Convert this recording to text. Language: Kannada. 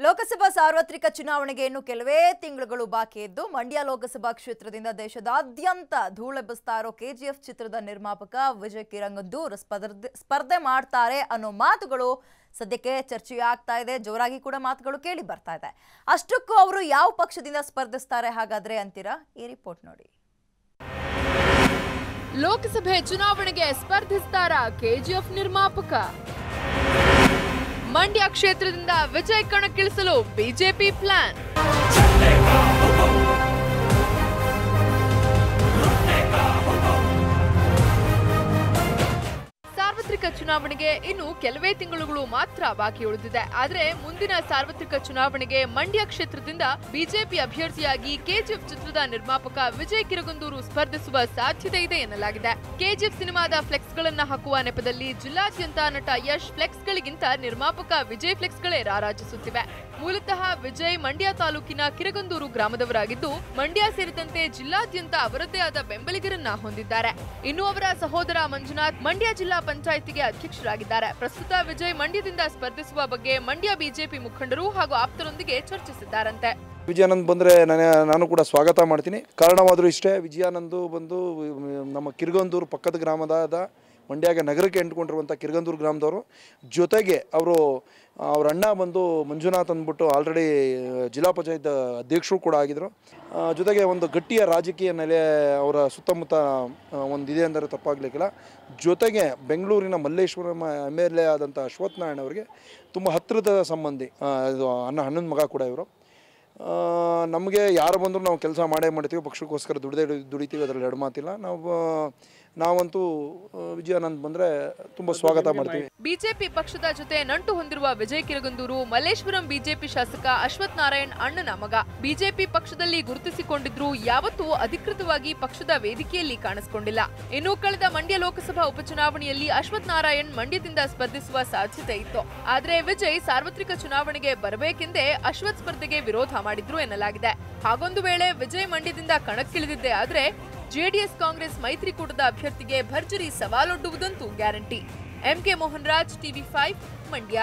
ಲೋಕಸಭಾ ಸಾರ್ವತ್ರಿಕ ಚುನಾವಣೆಗೆ ಇನ್ನು ಕೆಲವೇ ತಿಂಗಳುಗಳು ಬಾಕಿ ಇದ್ದು ಮಂಡ್ಯ ಲೋಕಸಭಾ ಕ್ಷೇತ್ರದಿಂದ ದೇಶದಾದ್ಯಂತ ಧೂಳೆಬ್ಬಿಸ್ತಾ ಇರೋ ಕೆಜಿಎಫ್ ಚಿತ್ರದ ನಿರ್ಮಾಪಕ ವಿಜಯ್ ಕಿರಂಗದೂರ್ ಸ್ಪರ್ಧೆ ಮಾಡ್ತಾರೆ ಅನ್ನೋ ಮಾತುಗಳು ಸದ್ಯಕ್ಕೆ ಚರ್ಚೆಯಾಗ್ತಾ ಇದೆ. ಜೋರಾಗಿ ಕೂಡ ಮಾತುಗಳು ಕೇಳಿ ಬರ್ತಾ ಇದೆ. ಅಷ್ಟಕ್ಕೂ ಅವರು ಯಾವ ಪಕ್ಷದಿಂದ ಸ್ಪರ್ಧಿಸ್ತಾರೆ ಹಾಗಾದ್ರೆ ಅಂತೀರಾ? ಈ ರಿಪೋರ್ಟ್ ನೋಡಿ. ಲೋಕಸಭೆ ಚುನಾವಣೆಗೆ ಸ್ಪರ್ಧಿಸ್ತಾರಾ ಕೆಜಿಎಫ್ ನಿರ್ಮಾಪಕ? ಮಂಡ್ಯ ಕ್ಷೇತ್ರದಿಂದ ವಿಜಯ್ ಕಣಕ್ಕಿಳಿಸಲು ಬಿಜೆಪಿ ಪ್ಲಾನ್. ಸಾರ್ವತ್ರಿಕ ಚುನಾವಣೆಗೆ ಇನ್ನು ಕೆಲವೇ ತಿಂಗಳುಗಳು ಮಾತ್ರ ಬಾಕಿ ಉಳಿದಿದೆ. ಆದರೆ ಮುಂದಿನ ಸಾರ್ವತ್ರಿಕ ಚುನಾವಣೆಗೆ ಮಂಡ್ಯ ಕ್ಷೇತ್ರದಿಂದ ಬಿಜೆಪಿ ಅಭ್ಯರ್ಥಿಯಾಗಿ ಕೆಜಿಎಫ್ ಚಿತ್ರದ ನಿರ್ಮಾಪಕ ವಿಜಯ್ ಕಿರಂಗದೂರು ಸ್ಪರ್ಧಿಸುವ ಸಾಧ್ಯತೆ ಇದೆ ಎನ್ನಲಾಗಿದೆ. ಕೆಜಿಎಫ್ ಸಿನಿಮಾದ ಫ್ಲೆಕ್ಸ್ಗಳನ್ನ ಹಾಕುವ ನೆಪದಲ್ಲಿ ಜಿಲ್ಲಾದ್ಯಂತ ನಟ ಯಶ್ ಫ್ಲೆಕ್ಸ್ಗಳಿಗಿಂತ ನಿರ್ಮಾಪಕ ವಿಜಯ್ ಫ್ಲೆಕ್ಸ್ಗಳೇ ರಾರಾಜಿಸುತ್ತಿವೆ. ಮೂಲತಃ ವಿಜಯ್ ಮಂಡ್ಯ ತಾಲೂಕಿನ ಕಿರಂಗದೂರು ಗ್ರಾಮದವರಾಗಿದ್ದು ಮಂಡ್ಯ ಸೇರಿದಂತೆ ಜಿಲ್ಲಾದ್ಯಂತ ಅವರದ್ದೇ ಆದ ಬೆಂಬಲಿಗರನ್ನ ಹೊಂದಿದ್ದಾರೆ. ಇನ್ನು ಅವರ ಸಹೋದರ ಮಂಜುನಾಥ್ ಮಂಡ್ಯ ಜಿಲ್ಲಾ ಪಂಚಾಯಿತಿಗೆ ಅಧ್ಯಕ್ಷರಾಗಿದ್ದಾರೆ. ಪ್ರಸ್ತುತ ವಿಜಯ್ ಮಂಡ್ಯದಿಂದ ಸ್ಪರ್ಧಿಸುವ ಬಗ್ಗೆ ಮಂಡ್ಯ ಬಿಜೆಪಿ ಮುಖಂಡರು ಹಾಗೂ ಆಪ್ತರೊಂದಿಗೆ ಚರ್ಚಿಸಿದ್ದಾರಂತೆ. ವಿಜಯಾನಂದ್ ಬಂದರೆ ನಾನು ಕೂಡ ಸ್ವಾಗತ ಮಾಡ್ತೀನಿ. ಕಾರಣವಾದರೂ ಇಷ್ಟೇ, ವಿಜಯಾನಂದ್ ಬಂದು ನಮ್ಮ ಕಿರಂಗದೂರು ಪಕ್ಕದ ಗ್ರಾಮದ ಮಂಡ್ಯಗೆ ನಗರಕ್ಕೆ ಎಂಟ್ಕೊಂಡಿರುವಂಥ ಕಿರಂಗದೂರು ಗ್ರಾಮದವರು. ಜೊತೆಗೆ ಅವ್ರ ಅಣ್ಣ ಬಂದು ಮಂಜುನಾಥ್ ಅಂದ್ಬಿಟ್ಟು ಆಲ್ರೆಡಿ ಜಿಲ್ಲಾ ಪಂಚಾಯತ್ ಅಧ್ಯಕ್ಷರು ಕೂಡ ಆಗಿದ್ದರು. ಜೊತೆಗೆ ಒಂದು ಗಟ್ಟಿಯ ರಾಜಕೀಯ ನೆಲೆ ಅವರ ಸುತ್ತಮುತ್ತ ಒಂದಿದೆ ಅಂದರೆ ತಪ್ಪಾಗಲಿಕ್ಕಿಲ್ಲ. ಜೊತೆಗೆ ಬೆಂಗಳೂರಿನ ಮಲ್ಲೇಶ್ವರಂ MLA ಆದಂಥ ಅಶ್ವಥ್ ನಾರಾಯಣ್ ಅವರಿಗೆ ತುಂಬ ಹತ್ತಿರದ ಸಂಬಂಧಿ, ಇದು ಅಣ್ಣನ ಮಗ ಕೂಡ ಇವರು. ನಮಗೆ ಯಾರು ಬಂದರೂ ನಾವು ಕೆಲಸ ಮಾಡೇ ಮಾಡ್ತೀವಿ, ಪಕ್ಷಕ್ಕೋಸ್ಕರ ದುಡಿತೀವಿ, ಅದರಲ್ಲಿ ಎರಡು ಮಾತಿಲ್ಲ. ನಾವಂತೂ ವಿಜಯಾನಂದ್ ಬಂದರೆ ತುಂಬ ಸ್ವಾಗತ ಮಾಡ್ತೀವಿ. ಬಿಜೆಪಿ ಪಕ್ಷದ ಜೊತೆ ನಂಟು ಹೊಂದಿರುವ ವಿಜಯ್ ಕಿರಂಗದೂರು ಮಲ್ಲೇಶ್ವರಂ ಬಿಜೆಪಿ ಶಾಸಕ ಅಶ್ವಥ್ ನಾರಾಯಣ್ ಅಣ್ಣನ ಮಗ. ಬಿಜೆಪಿ ಪಕ್ಷದಲ್ಲಿ ಗುರುತಿಸಿಕೊಂಡಿದ್ರು ಯಾವತ್ತೂ ಅಧಿಕೃತವಾಗಿ ಪಕ್ಷದ ವೇದಿಕೆಯಲ್ಲಿ ಕಾಣಿಸಿಕೊಂಡಿಲ್ಲ. ಇನ್ನು ಕಳೆದ ಮಂಡ್ಯ ಲೋಕಸಭಾ ಉಪಚುನಾವಣೆಯಲ್ಲಿ ಅಶ್ವಥ್ ನಾರಾಯಣ್ ಮಂಡ್ಯದಿಂದ ಸ್ಪರ್ಧಿಸುವ ಸಾಧ್ಯತೆ ಇತ್ತು. ಆದರೆ ವಿಜಯ್ ಸಾರ್ವತ್ರಿಕ ಚುನಾವಣೆಗೆ ಬರಬೇಕೆಂದೇ ಅಶ್ವಥ್ ಸ್ಪರ್ಧೆಗೆ ವಿರೋಧ ಮಾಡಿದ್ರು ಎನ್ನಲಾಗಿದೆ. ಹಾಗೊಂದು ವೇಳೆ ವಿಜಯ್ ಮಂಡ್ಯದಿಂದ ಕಣಕ್ಕಿಳಿದಿದ್ದೇ ಆದ್ರೆ ಜೆಡಿಎಸ್ ಕಾಂಗ್ರೆಸ್ ಮೈತ್ರಿಕೂಟದ ಅಭ್ಯರ್ಥಿಗೆ ಭರ್ಜರಿ ಸವಾಲೊಡ್ಡುವುದಂತೂ guarantee. MK Mohan Raj, TV5 Mandya.